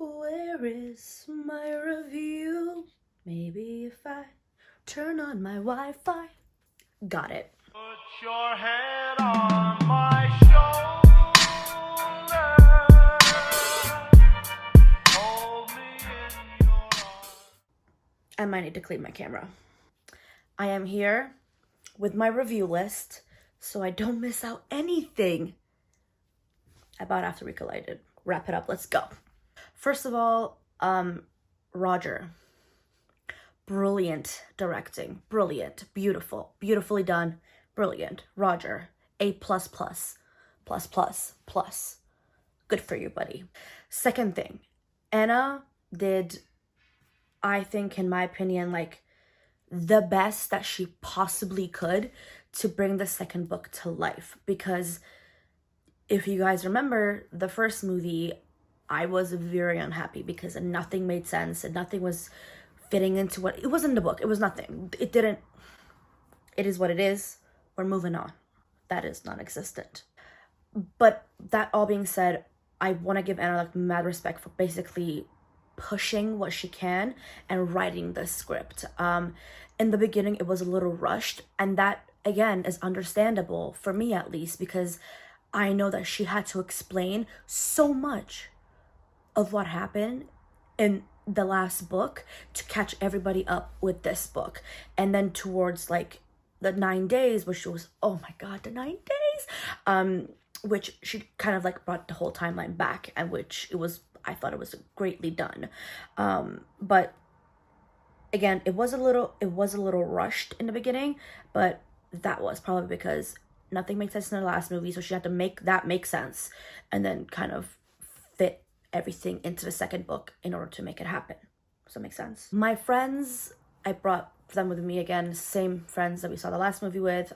Where is my review? Maybe if I turn on my Wi-Fi. Got it. Put your head on my shoulder. Hold me in your arms. I might need to clean my camera. I am here with my review list so I don't miss out anything about After We Collided. Wrap it up. Let's go. First of all, Roger. Brilliant directing. Brilliant. Beautiful. Beautifully done. Brilliant. Roger. A++. Plus, plus. Good for you, buddy. Second thing. Anna did, I think, in my opinion, like, the best that she possibly could to bring the second book to life. Because if you guys remember the first movie, I was very unhappy because nothing made sense and nothing was fitting into what it was in the book. It was nothing. It is what it is. We're moving on. That is non-existent. But that all being said, I want to give Anna like mad respect for basically pushing what she can and writing the script. In the beginning, it was a little rushed, and that again is understandable for me, at least, because I know that she had to explain so much of what happened in the last book to catch everybody up with this book. And then towards like the 9 days, which was, oh my god, the 9 days, which she kind of like brought the whole timeline back, and which I thought it was greatly done. But again, it was a little rushed in the beginning, but that was probably because nothing makes sense in the last movie, so she had to make that make sense and then kind of fit everything into the second book in order to make it happen. Does that make sense? My friends, I brought them with me again, same friends that we saw the last movie with.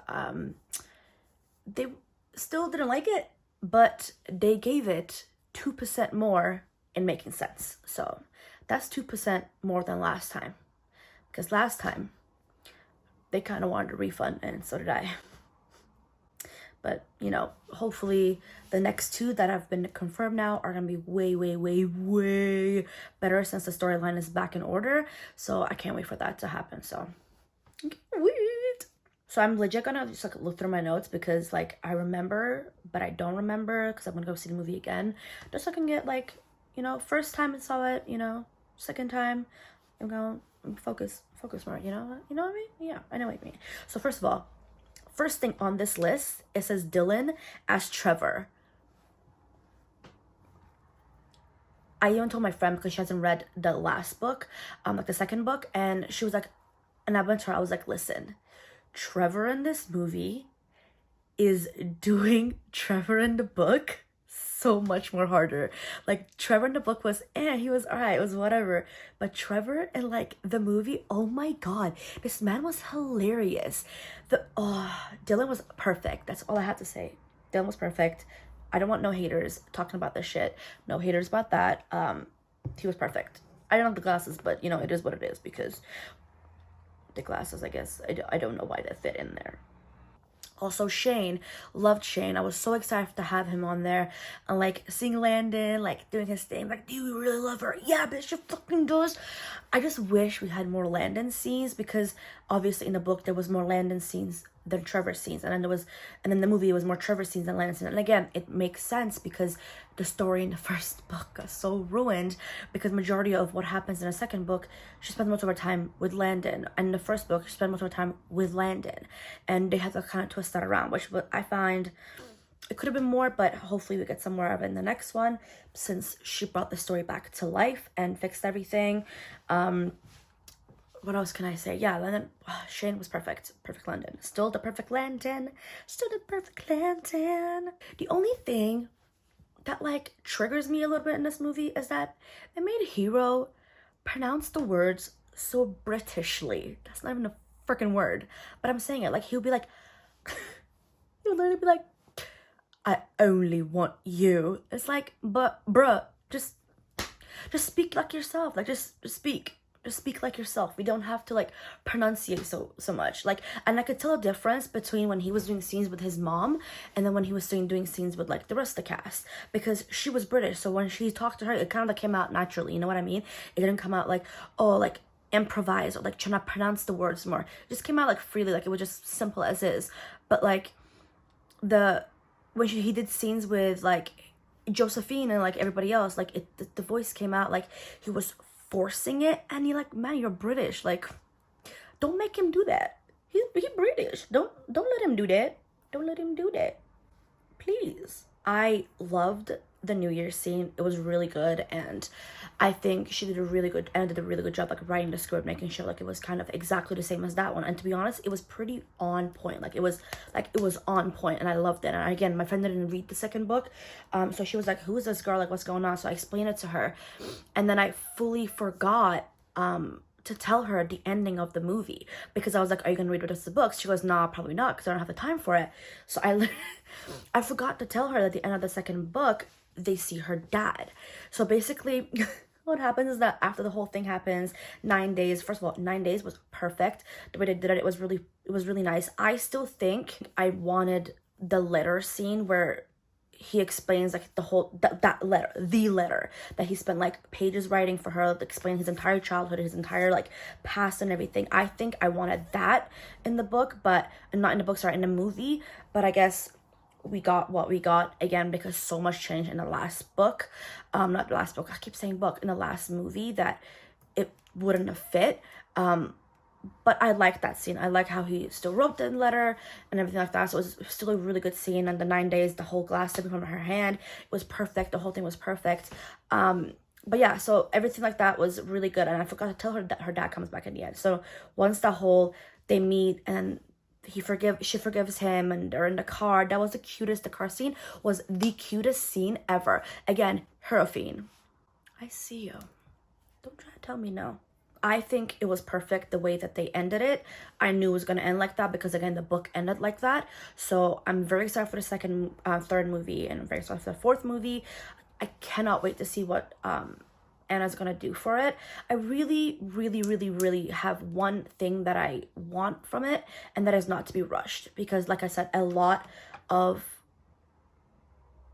They still didn't like it, but they gave it 2% more in making sense. So that's 2% more than last time, because last time they kind of wanted a refund, and so did I. But, you know, hopefully the next two that have been confirmed now are going to be way better since the storyline is back in order. So I can't wait for that to happen. So, I can't wait. So I'm legit going to just like look through my notes because like I remember, but I don't remember because I'm going to go see the movie again. Just so I can get like, you know, first time I saw it, you know, second time, I'm going to focus more, you know what I mean? Yeah, I know what you mean. So first of all, first thing on this list, it says Dylan as Trevor. I even told my friend because she hasn't read the last book, like the second book, and she was like, and I went to her, I was like, listen, Trevor in this movie is doing Trevor in the book so much more harder. Like Trevor in the book was, he was alright, it was whatever. But Trevor in like the movie, oh my god, this man was hilarious. Dylan was perfect. That's all I have to say. Dylan was perfect. I don't want no haters talking about this shit. No haters about that. He was perfect. I don't have the glasses, but you know, it is what it is because the glasses, I guess, I don't know why they fit in there. Also, Shane, loved Shane. I was so excited to have him on there. And like seeing Landon, like doing his thing, like, do you really love her? Yeah, bitch, she fucking does. I just wish we had more Landon scenes because obviously in the book there was more Landon scenes than Trevor scenes. And then in the movie it was more Trevor scenes than Landon scenes. And again, it makes sense because the story in the first book got so ruined because majority of what happens in the second book, she spends most of her time with Landon. And in the first book, she spent most of her time with Landon. And they had to kind of twist that around, which I find it could have been more, but hopefully we get some more of it in the next one since she brought the story back to life and fixed everything. What else can I say? Yeah, Landon, Shane was perfect. Perfect Landon. Still the perfect Landon. Still the perfect Landon. The only thing that like triggers me a little bit in this movie is that they made Hero pronounce the words so Britishly. That's not even a freaking word, but I'm saying it like he'll be like, he'll literally be like, I only want you. It's like, but bruh, just speak like yourself. Like just speak. just speak like yourself. We don't have to like pronunciate so much. Like, and I could tell a difference between when he was doing scenes with his mom and then when he was doing scenes with like the rest of the cast, because she was British, so when she talked to her, it kind of like came out naturally, you know what I mean? It didn't come out like, oh, like improvise or like trying to pronounce the words more. It just came out like freely, like it was just simple as is. But like when he did scenes with like Josephine and like everybody else, like the voice came out like he was forcing it, and you're like, man, you're British, like don't make him do that. He British. Don't let him do that. Don't let him do that, please. I loved the New Year's scene. It was really good, and I think she did a really good job like writing the script, making sure like it was kind of exactly the same as that one. And to be honest, it was pretty on point. Like it was on point, and I loved it. And again, my friend didn't read the second book, so she was like, who is this girl, like what's going on? So I explained it to her, and then I fully forgot to tell her the ending of the movie, because I was like, are you gonna read the rest of the books? She goes, nah, probably not, because I don't have the time for it. So I forgot to tell her that at the end of the second book they see her dad. So basically what happens is that after the whole thing happens, 9 days, first of all, 9 days was perfect. The way they did it, it was really nice. I still think I wanted the letter scene where he explains like the whole that letter that he spent like pages writing for her, explaining his entire childhood, his entire like past and everything. I think I wanted that in the book, but not in the book, sorry, in the movie. But I guess we got what we got, again, because so much changed in the last book, not the last book, I keep saying book, in the last movie, that it wouldn't have fit. But I like that scene. I like how he still wrote the letter and everything like that. So it was still a really good scene. And the 9 days, the whole glass slipping from her hand, it was perfect. The whole thing was perfect. But yeah, so everything like that was really good. And I forgot to tell her that her dad comes back in the end. So once they meet and she forgives him, and they're in the car. That was the cutest. The car scene was the cutest scene ever. Again, her a fiend. I see you. Don't try to tell me no. I think it was perfect the way that they ended it. I knew it was going to end like that because, again, the book ended like that. So I'm very excited for the third movie, and I'm very excited for the fourth movie. I cannot wait to see what Anna's going to do for it. I really, really, really, really have one thing that I want from it, and that is not to be rushed. Because, like I said, a lot of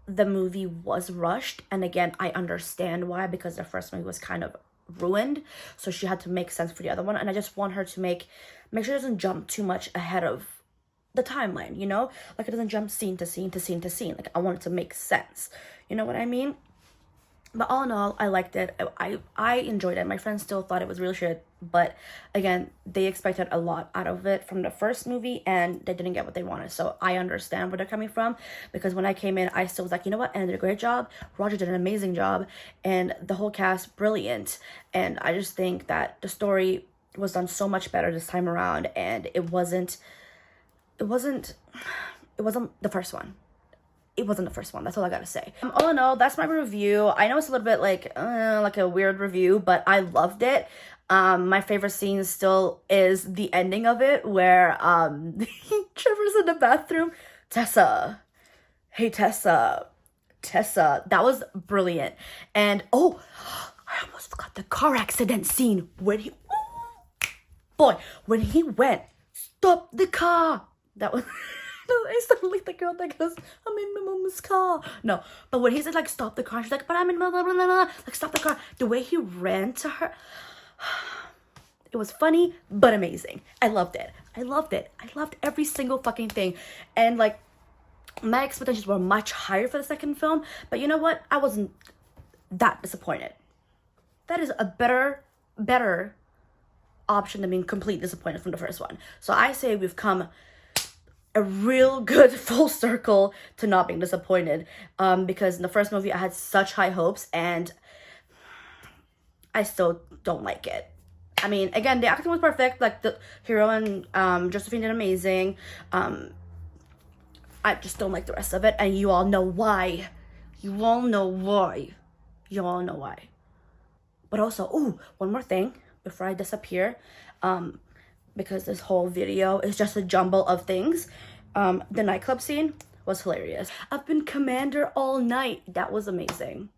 the movie was rushed. And again, I understand why, because the first movie was kind of ruined, so she had to make sense for the other one. And I just want her to make sure it doesn't jump too much ahead of the timeline, you know, like it doesn't jump scene to scene to scene to scene. Like I want it to make sense, you know what I mean? But all in all, I liked it. I enjoyed it. My friends still thought it was real shit, but again, they expected a lot out of it from the first movie, and they didn't get what they wanted. So I understand where they're coming from, because when I came in, I still was like, you know what? Anna did a great job. Roger did an amazing job, and the whole cast brilliant. And I just think that the story was done so much better this time around, and it wasn't the first one. It wasn't the first one. That's all I gotta say. All in all, that's my review. I know it's a little bit like a weird review, but I loved it. My favorite scene still is the ending of it, where Trevor's in the bathroom. Tessa, hey Tessa, that was brilliant. And oh, I almost forgot the car accident scene when he went, stop the car. That was. I sound like the girl that goes, I'm in my mom's car. No, but when he said like stop the car, she's like, but I'm in blah blah blah blah. Like stop the car. The way he ran to her, it was funny but amazing. I loved it. I loved every single fucking thing. And like my expectations were much higher for the second film, but you know what? I wasn't that disappointed. That is a better option than being completely disappointed from the first one. So I say we've come a real good full circle to not being disappointed, because in the first movie I had such high hopes and I still don't like it. I mean, again, the acting was perfect. Like the hero and Josephine did amazing. I just don't like the rest of it, and you all know why. But also, one more thing before I disappear, because this whole video is just a jumble of things. The nightclub scene was hilarious. I've been Commander all night. That was amazing.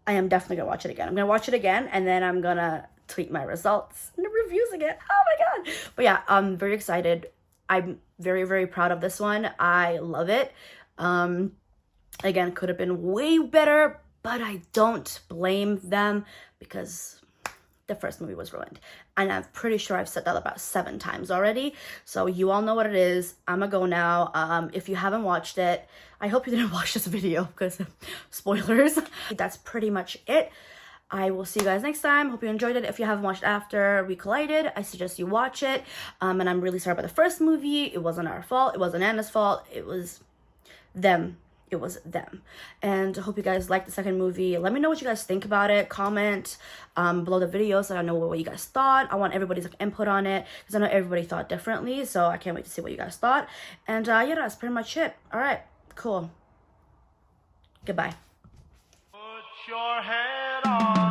I am definitely gonna watch it again. I'm gonna watch it again, and then I'm gonna tweet my results and the reviews again. Oh my god. But yeah, I'm very excited. I'm very, very proud of this one. I love it. Again, could have been way better, but I don't blame them because the first movie was ruined. And I'm pretty sure I've said that about 7 times already. So you all know what it is. I'm gonna go now. If you haven't watched it, I hope you didn't watch this video because spoilers. That's pretty much it. I will see you guys next time. Hope you enjoyed it. If you haven't watched after we collided, I suggest you watch it. And I'm really sorry about the first movie. It wasn't our fault. It wasn't Anna's fault. It was them. It was them. And I hope you guys like the second movie. Let me know what you guys think about it. Comment below the video so I know what you guys thought. I want everybody's input on it because I know everybody thought differently. So I can't wait to see what you guys thought. And yeah, that's pretty much it. All right, cool. Goodbye. Put your head on.